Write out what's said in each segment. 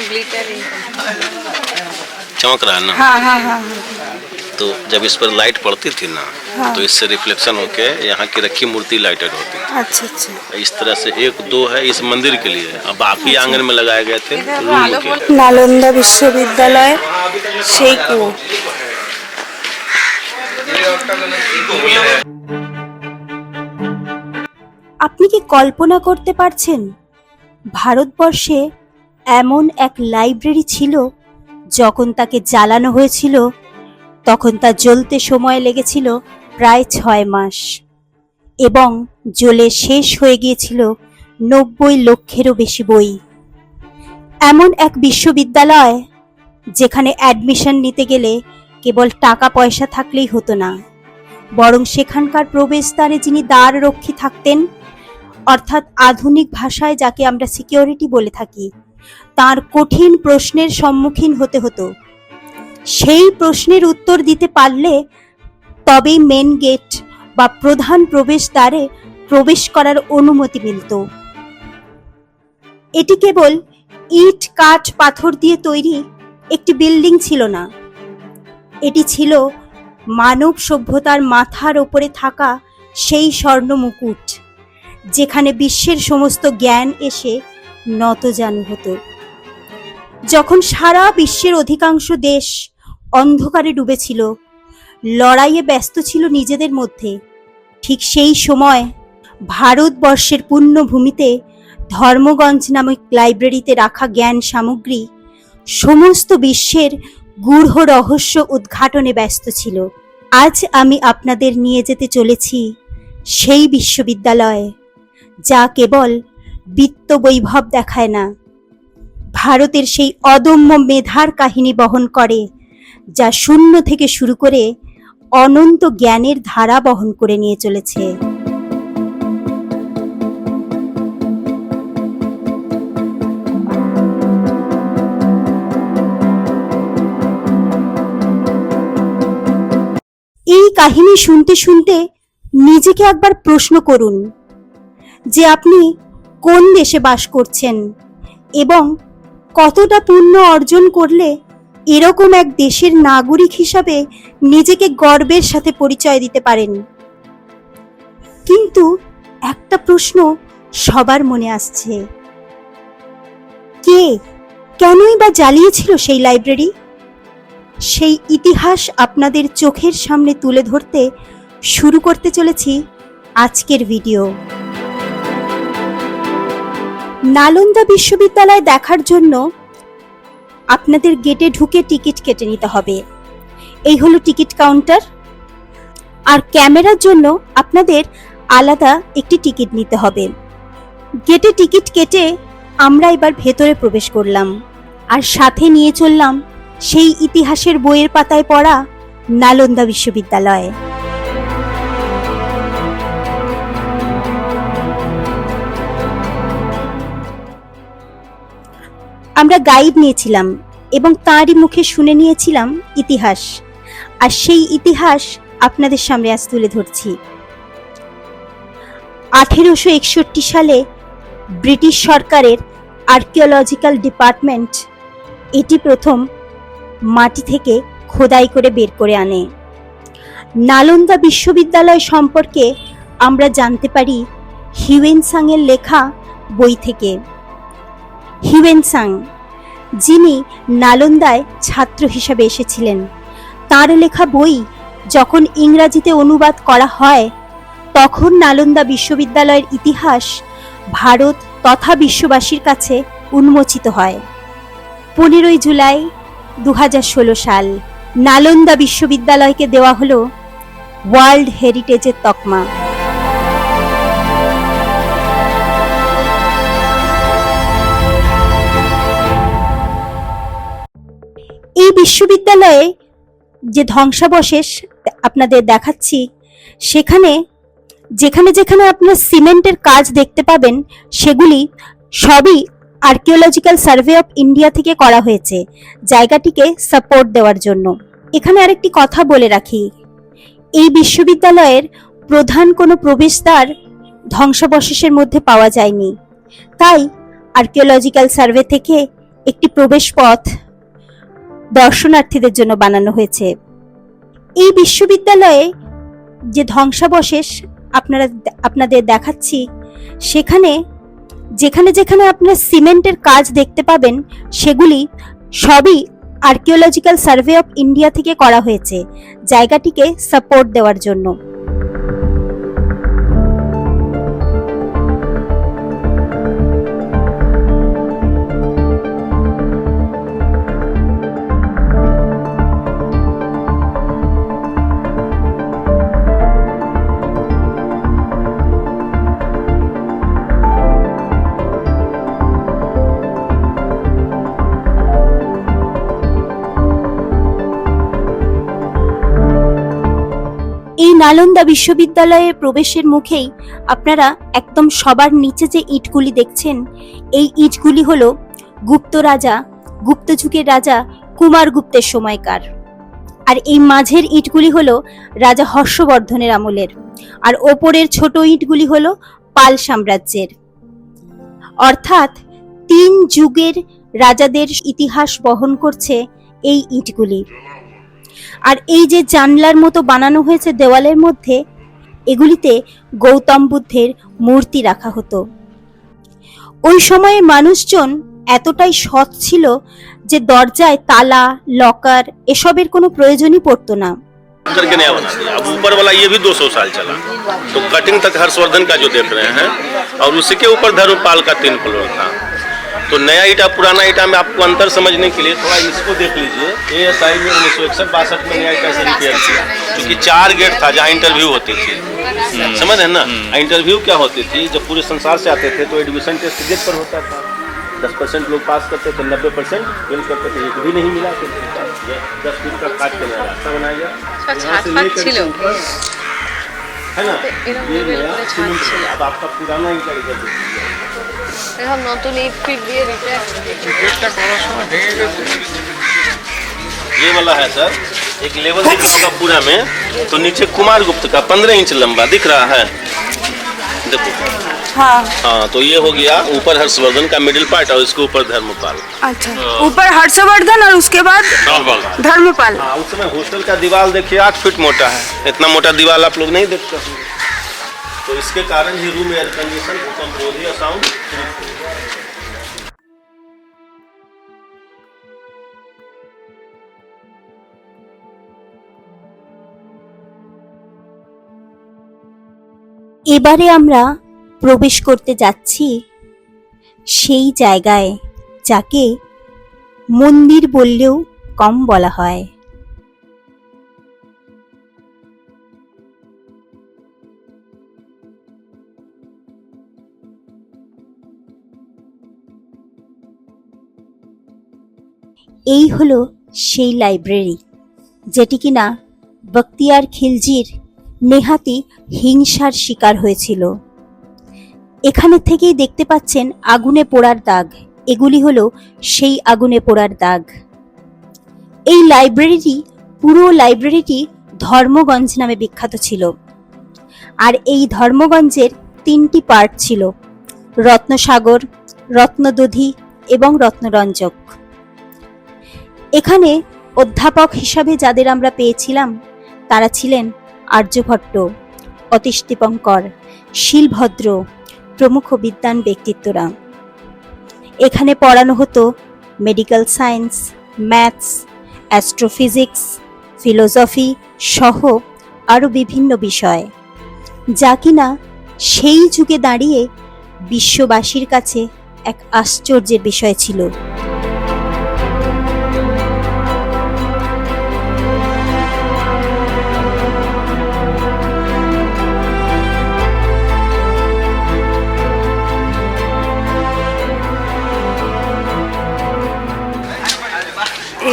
Glitter चमक रहा है ना। हाँ हाँ हाँ तो जब इस पर लाइट पड़ती थी ना, हाँ। तो इससे रिफ्लेक्शन होके यहाँ की रखी मूर्ति लाइटेड होती थी। अच्छा अच्छा। इस तरह से एक दो है इस मंदिर के लिए, अब बाकी आंगन में लगाए गए थे रूम के लिए। नालंदा विश्वविद्यालय সেই কুয়ো। আপনি কি কল্পনা করতে পারছেন ভারতবর্ষে এমন এক লাইব্রেরি ছিল যখন তাকে জ্বালানো হয়েছিল তখন তা জ্বলতে সময় লেগেছিল প্রায় 6 মাস এবং জ্বলে শেষ হয়ে গিয়েছিল 90 লক্ষেরও বেশি বই। এমন এক বিশ্ববিদ্যালয় যেখানে অ্যাডমিশন নিতে গেলে কেবল টাকা পয়সা থাকলেই হতো না, বরং সেখানকার প্রবেশদ্বারে যিনি দ্বাররক্ষী থাকতেন, অর্থাৎ আধুনিক ভাষায় যাকে আমরা সিকিউরিটি বলে থাকি, তার কঠিন প্রশ্নের সম্মুখীন হতে হতো। সেই প্রশ্নের উত্তর দিতে পারলে তবেই মেন গেট বা প্রধান প্রবেশদ্বারে প্রবেশ করার অনুমতি মিলত। এটি কেবল ইট কাঠ পাথর দিয়ে তৈরি একটি বিল্ডিং ছিল না, এটি ছিল মানব সভ্যতার মাথার ওপরে থাকা সেই স্বর্ণ মুকুট যেখানে বিশ্বের সমস্ত জ্ঞান এসে নতজানু হতো। যখন সারা বিশ্বের অধিকাংশ দেশ অন্ধকারে ডুবেছিল, লড়াইয়ে ব্যস্ত ছিল নিজেদের মধ্যে, ঠিক সেই সময় ভারতবর্ষের পুণ্যভূমিতে ধর্মগঞ্জ নামক লাইব্রেরিতে রাখা জ্ঞান সামগ্রী সমস্ত বিশ্বের গূঢ় রহস্য উদ্ঘাটনে ব্যস্ত ছিল। আজ আমি আপনাদের নিয়ে যেতে চলেছি সেই বিশ্ববিদ্যালয় যা কেবল বিত্ত বৈভব দেখায় না, ভারতের সেই অদম্য মেধার কাহিনী বহন করে যা শূন্য থেকে শুরু করে অনন্ত জ্ঞানের ধারা বহন করে নিয়ে চলেছে। এই কাহিনী শুনতে শুনতে নিজেকে একবার প্রশ্ন করুন যে আপনি কোন দেশে বাস করছেন এবং কতটা পুণ্য অর্জন করলে এরকম এক দেশের নাগরিক হিসাবে নিজেকে গর্বের সাথে পরিচয় দিতে পারেন। কিন্তু একটা প্রশ্ন সবার মনে আসছে, কে কেনই বা জ্বালিয়েছিল সেই লাইব্রেরি? সেই ইতিহাস আপনাদের চোখের সামনে তুলে ধরতে শুরু করতে চলেছি আজকের ভিডিও। নালন্দা বিশ্ববিদ্যালয় দেখার জন্য আপনাদের গেটে ঢুকে টিকিট কেটে নিতে হবে। এই হলো টিকিট কাউন্টার, আর ক্যামেরার জন্য আপনাদের আলাদা একটি টিকিট নিতে হবে। গেটে টিকিট কেটে আমরা এবার ভেতরে প্রবেশ করলাম, আর সাথে নিয়ে চললাম সেই ইতিহাসের বইয়ের পাতায় পড়া নালন্দা বিশ্ববিদ্যালয়। আমরা গাইড নিয়েছিলাম এবং তাঁরই মুখে শুনে নিয়েছিলাম ইতিহাস, আর সেই ইতিহাস আপনাদের সামনে আজ তুলে ধরছি। 1861 সালে ব্রিটিশ সরকারের আর্কিওলজিক্যাল ডিপার্টমেন্ট এটি প্রথম মাটি থেকে খোদাই করে বের করে আনে। নালন্দা বিশ্ববিদ্যালয় সম্পর্কে আমরা জানতে পারি হিউয়েনসাং এর লেখা বই থেকে। হিউয়েনসাং, যিনি নালন্দায় ছাত্র হিসাবে এসেছিলেন, তার লেখা বই যখন ইংরাজিতে অনুবাদ করা হয় তখন নালন্দা বিশ্ববিদ্যালয়ের ইতিহাস ভারত তথা বিশ্ববাসীর কাছে উন্মোচিত হয়। 15 জুলাই 2016 সাল নালন্দা বিশ্ববিদ্যালয়কে দেওয়া হলো ওয়ার্ল্ড হেরিটেজের তকমা। এই বিশ্ববিদ্যালয়ে যে ধ্বংসাবশেষ আপনাদের দেখাচ্ছি, সেখানে যেখানে যেখানে আপনার সিমেন্টের কাজ দেখতে পাবেন সেগুলি সবই আর্কিওলজিক্যাল সার্ভে অফ ইন্ডিয়া থেকে করা হয়েছে জায়গাটিকে সাপোর্ট দেওয়ার জন্য। এখানে আরেকটি কথা বলে রাখি, এই বিশ্ববিদ্যালয়ের প্রধান কোনো প্রবেশদ্বার ধ্বংসাবশেষের মধ্যে পাওয়া যায়নি, তাই আর্কিওলজিক্যাল সার্ভে থেকে একটি প্রবেশ পথ দর্শনার্থীদের জন্য বানানো হয়েছে। এই বিশ্ববিদ্যালয়ে যে ধ্বংসাবশেষ আপনাদের দেখাচ্ছি, সেখানে যেখানে যেখানে আপনারা সিমেন্টের কাজ দেখতে পাবেন, সেগুলি সবই আর্কিওলজিক্যাল সার্ভে অফ ইন্ডিয়া থেকে করা হয়েছে জায়গাটিকে সাপোর্ট দেওয়ার জন্য। এই নালন্দা বিশ্ববিদ্যালয়ে প্রবেশের মুখেই আপনারা একদম সবার নিচে যে ইটগুলি দেখছেন, এই ইটগুলি হলো গুপ্ত যুগের রাজা কুমারগুপ্তের সময়কার। আর এই মাঝের ইটগুলি হলো রাজা হর্ষবর্ধনের আমলের, আর ওপরের ছোট ইটগুলি হলো পাল সাম্রাজ্যের। অর্থাৎ 3 যুগের রাজাদের ইতিহাস বহন করছে এই ইটগুলি। আর এই যে জানলার মতো বানানো হয়েছে দেওয়ালের মধ্যে, এগুলিতে গৌতম বুদ্ধের মূর্তি রাখা হতো। ওই সময়ে মানুষজন এতটাই সৎ ছিল যে দরজায় তালা, লকার এসবের কোনো প্রয়োজনই পড়তো না। करके नया बना दिया। अब ऊपर वाला ये भी 200 साल चला, तो कटिंग तक हर्षवर्धन का जो देख रहे हैं, और उसी के ऊपर धर्मपाल का 3 फ्लोर था। तो नया ईटा पुराना ईटा में आपको अंतर समझने के लिए थोड़ा इसको देख लीजिए। ASI में 1961-62 में नया ईटा से रिपेयर किया, क्योंकि 4 गेट था जहाँ इंटरव्यू होती थी। समझ है ना? इंटरव्यू क्या होती थी, जब पूरे संसार से आते थे तो एडमिशन टेस्ट गेट पर होता था। 10% लोग पास करते थे, 90% फेल करते थे। एक भी नहीं मिला तो 10 फीट का काट के नया रास्ता बनाया गया, है ना? ये नया सीमेंट है। अब आपका पुराना ईटा इधर এখন নতুন ইট ফিট দিয়ে রিপেয়ার গেটটা করার সময় ভেঙে গেছে। ये वाला है सर, एक लेवल दिख रहा होगा पूरा में, तो नीचे कुमारगुप्त का 15 इंच लंबा दिख रहा है, देखो। हाँ हाँ, तो ये हो गया ऊपर हर्षवर्धन का मिडिल पार्ट, और इसके ऊपर धर्मपाल। अच्छा, ऊपर हर्षवर्धन और उसके बाद धर्मपाल। हाँ, उस समय हॉस्टल का दीवार देखिए 8 फीट मोटा है। इतना मोटा दीवार आप लोग नहीं देखते, तो इसके कारण ही रूम एयर कंडीशन, भूकंप रोधी और साउंड। এবারে আমরা প্রবেশ করতে যাচ্ছি সেই জায়গায় যাকে মন্দির বললেও কম বলা হয়। এই হলো সেই লাইব্রেরি যেটি কিনা বখতিয়ার খিলজির নেহাতি হিংসার শিকার হয়েছিল। এখানে থেকেই দেখতে পাচ্ছেন আগুনে পোড়ার দাগ, এগুলি হলো সেই আগুনে পোড়ার দাগ। এই পুরো লাইব্রেরিটি ধর্মগঞ্জ নামে বিখ্যাত ছিল। আর এই ধর্মগঞ্জের 3টি পার্ট ছিল: রত্নসাগর, রত্নদধি এবং রত্নরঞ্জক। এখানে অধ্যাপক হিসাবে যাদের আমরা পেয়েছিলাম তারা ছিলেন আর্যভট্ট, অতীশ দীপঙ্কর, শিলভদ্র প্রমুখ বিদ্বান ব্যক্তিত্বরা। এখানে পড়ানো হতো medical science, maths, astrophysics, philosophy সহ আরও বিভিন্ন বিষয়, যা কিনা সেই যুগে দাঁড়িয়ে বিশ্ববাসীর কাছে এক আশ্চর্যের বিষয় ছিল।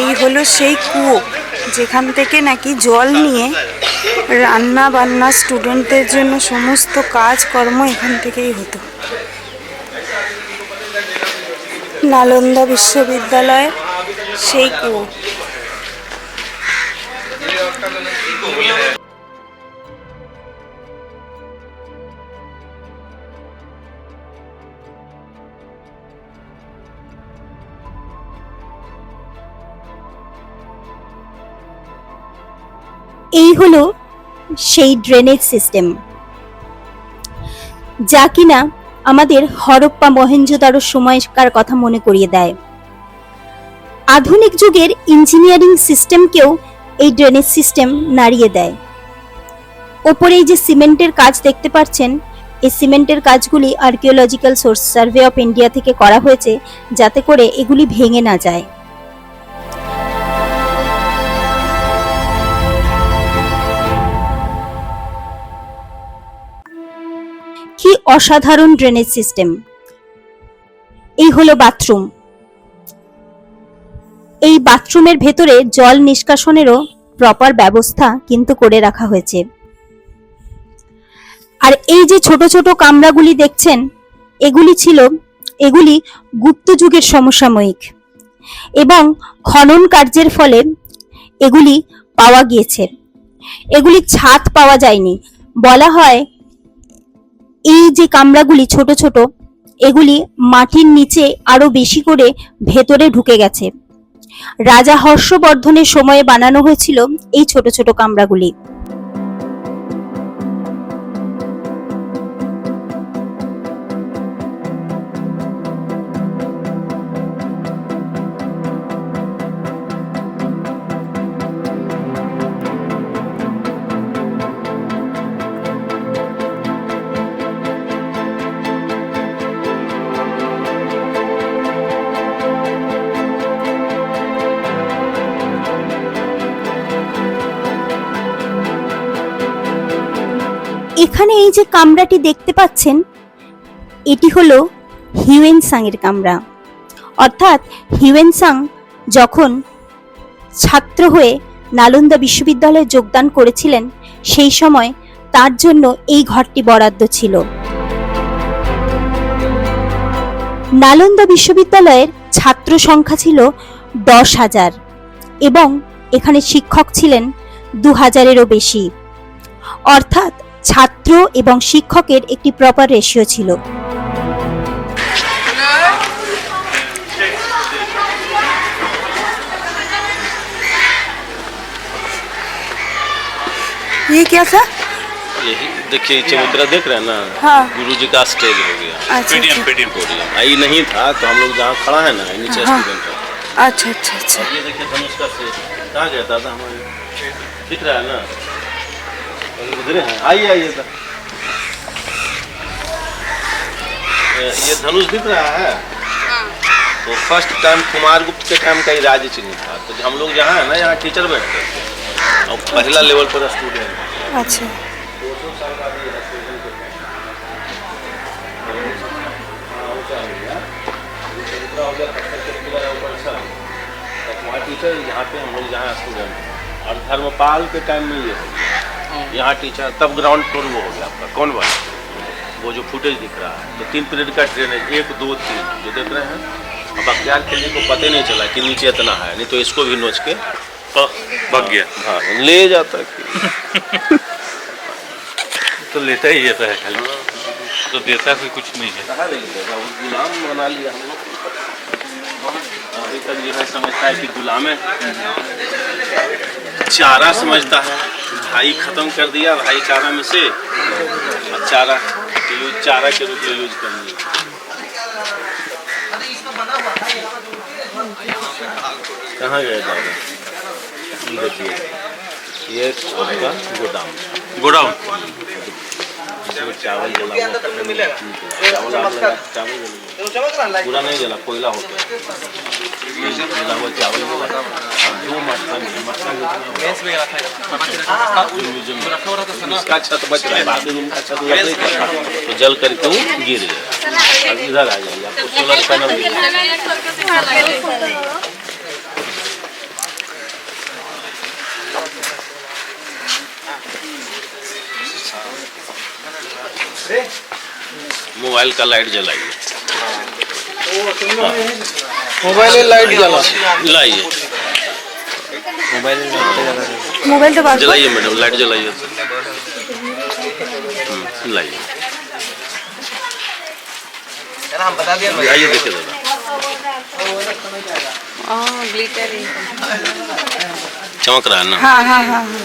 এই হলো সেই কুয়ো যেখান থেকে নাকি জল নিয়ে রান্না বান্না, স্টুডেন্টদের জন্য সমস্ত কাজকর্ম এখান থেকেই হতো। নালন্দা বিশ্ববিদ্যালয়ের সেই কুয়ো। এই হলো সেই ড্রেনেজ সিস্টেম, যা কিনা আমাদের হরপ্পা মহেঞ্জোদারো সময়কার কথা মনে করিয়ে দেয়। আধুনিক যুগের ইঞ্জিনিয়ারিং সিস্টেমকেও এই ড্রেনেজ সিস্টেম নাড়িয়ে দেয়। ওপরে এই যে সিমেন্টের কাজ দেখতে পাচ্ছেন, এই সিমেন্টের কাজগুলি archaeological source survey of India থেকে করা হয়েছে, যাতে করে এগুলি ভেঙে না যায়। কি অসাধারণ ড্রেনেজ সিস্টেম! এই হলো বাথরুম। এই বাথরুমের ভেতরে জল নিষ্কাশনেরও প্রপার ব্যবস্থা কিন্তু করে রাখা হয়েছে। আর এই যে ছোট ছোট কামরাগুলি দেখছেন, এগুলি গুপ্ত যুগের সমসাময়িক, এবং খনন কার্যের ফলে এগুলি পাওয়া গিয়েছে। এগুলি ছাদ পাওয়া যায়নি। বলা হয় এই যে কামরাগুলি ছোট ছোট, এগুলি মাটির নিচে আরো বেশি করে ভেতরে ঢুকে গেছে। রাজা হর্ষবর্ধনের সময়ে বানানো হয়েছিল এই ছোট ছোট কামরাগুলি। এখানে এই যে কামরাটি দেখতে পাচ্ছেন, এটি হলো হিউয়েনসাং এর কামরা। অর্থাৎ হিউয়েনসাং যখন ছাত্র হয়ে নালন্দা বিশ্ববিদ্যালয়ে যোগদান করেছিলেন, সেই সময় তার জন্য এই ঘরটি বরাদ্দ ছিল। নালন্দা বিশ্ববিদ্যালয়ের ছাত্র সংখ্যা ছিল 10,000 এবং এখানে শিক্ষক ছিলেন 2,000-এরও বেশি। অর্থাৎ ছাত্র এবং শিক্ষকের একটি প্রপার রেশিও ছিল। ये क्या था? यही देखिए चबूतरा देख रहे हैं ना, हाँ। गुरु जी का स्टेज हो गया। अच्छा, पेडियम अच्छा। पेडियम पोडियम ये नहीं था तो हम लोग जहाँ खड़ा है ना, नीचे हाँ। स्टूडेंट है। अच्छा अच्छा अच्छा। ये देखिए धनुष का स्टेज कहाँ गया था हमारे, दिख रहा है ना, उधर है। आइए आइए इधर। ये धनुष दिख रहा है। तो फर्स्ट टाइम कुमारगुप्त के टाइम का ही राज्य चिन्ह था। तो हम लोग जहाँ है ना, यहाँ टीचर बैठते थे और पहला लेवल पर स्टूडेंट। अच्छा 200 साल बाद ये स्टूडेंट को हो गया, ऊपर अच्छा वहाँ टीचर, यहाँ पे हम लोग जहाँ स्टूडेंट। और धर्मपाल के टाइम में ये हो गया यहाँ टीचर। तब ग्राउंड फ्लोर वो हो गया आपका कौन वाला, वो जो फुटेज दिख रहा है। तो 3 पीरियड का ड्रेनेज 1 2 3 जो देख रहे हैं। अब अख्तियार खिलजी को पता नहीं चला कि नीचे इतना है, नहीं तो इसको भी नोच के भाग गया। हाँ ले जाता कि तो लेता ही जाता है खाली, तो देता कोई कुछ नहीं है। कहाँ नहीं देगा, वो गुलाम बना लिया हम लोग। अभी तक जो है समझता है कि गुलाम है, चारा समझता है। भाई खत्म कर दिया भाईचारा में से, और चारा के रूप में यूज करनी है। कहाँ गए दादा? देखिए ये आपका गोदाम इसमें चावल जला हुआ, चावल आग लगा, चावल जला पूरा नहीं जला, कोयला हो गया, जला हुआ चावल जला। जो मटका इसका छत बच रहा है, बाकी रूम का छत लग नहीं था, तो जल करके वो गिर गया। अब इधर आ जाइए, आपको सोलर पैनल मोबाइल का लाइट जलाइए, मोबाइल लाइट जला लाइए मोबाइल तो बात जलाइए मैडम, लाइट जलाइए। लाइए हम बता दिया आइए देखिए दादा। ग्लिटरी चमक रहा है ना, हाँ हाँ हाँ हाँ।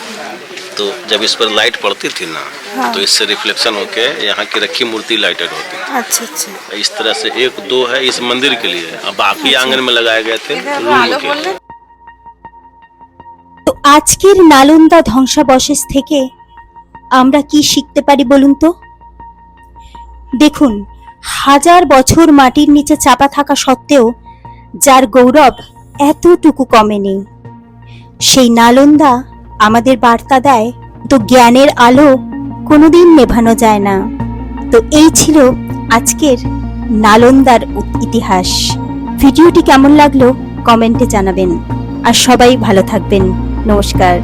तो जब इस पर लाइट पड़ती थी ना, हाँ। तो इससे रिफ्लेक्शन होके यहाँ की रखी मूर्ति लाइटेड होती है। अच्छा अच्छा। इस तरह से 1 2 है इस मंदिर के लिए, अब बाकी आंगन में लगाए गए थे रूम के। তো আজকের নালন্দা ধ্বংসাবশেষ থেকে আমরা কি শিখতে পারি বলুন তো? দেখুন, হাজার বছর মাটির নিচে চাপা থাকা সত্ত্বেও যার গৌরব এতটুকু কমেনি, সেই নালন্দা আমাদের বার্তা দেয় তো জ্ঞানের আলো কোনোদিন নেভানো যায় না। তো এই ছিল আজকের নালন্দার ইতিহাস। ভিডিওটি কেমন লাগলো কমেন্টে জানাবেন, আর সবাই ভালো থাকবেন। নমস্কার।